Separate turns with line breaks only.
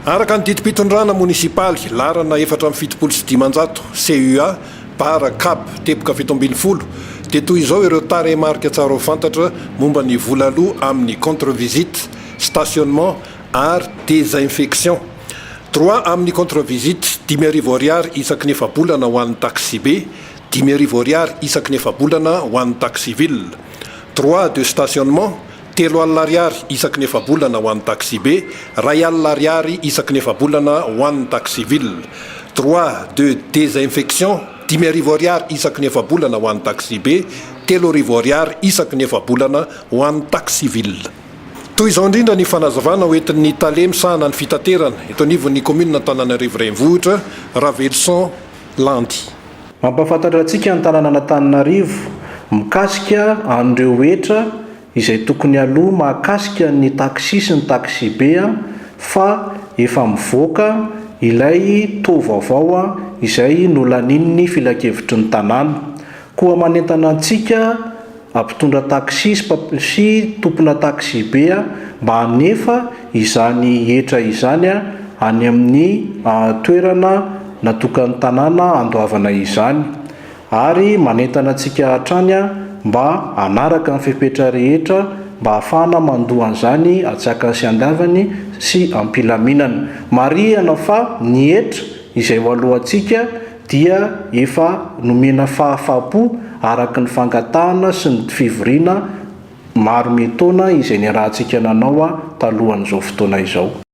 araka ny didim-pitondrana munisipaly larana 476 CUA para cap teboka 720 dia toy izao ireo taremarika tsara ho fantatra momba ny vola aloha amin'ny contre-visite, stationnement ary désinfection. 3 amin'ny contre-visite 10,000 ariary isaky ny efa-bolana ho an'ny taxi B, 10,000 ariary isaky ny efa-bolana ho an'ny taxi ville. 3 de stationnement 3 alina ariary isaky ny efa-bolana ho an'ny taxi B, 2 alina ariary isaky ny efa-bolana ho an'ny taxi ville. 3 de désinfection 10,000 ariary isaky ny efa-bolana ho an'ny taxi B, 3,000 ariary isaky ny efa-bolana ho an'ny taxi ville. Toy izao indrindra ny fanazavana hoentin'ny tale misahana ny fitaterana eto anivon'ny commune Antananarivo renivohitra Ravelson Landy.
Mampafantatra antsika ny tanàna Antananarivo mikasika an'ireo hetra izay tokony aloha mahakasika ny taxi sy ny taxi B fa efa mivoaka ilay tao vaovao izay nolanin'ny filakevitry ny tanàna. Koa manentana antsika ampitondra taxi sy tompona taxi B mba hanefa izany hetra izany any amin'ny toerana natokan'ny tanàna andoavana izany, ary manentana antsika hatrany mba hanaraka ny fepetra rehetra mba hafana mandoa an'izany atsaka sy andavany sy ampilaminana. Marihana fa ny hetra izay ho alohantsika dia efa nomena fahafapo araky ny fangatahana sy ny fivoriana maro metaona izay ny rahantsika nanao talohan'izao fotoana izao.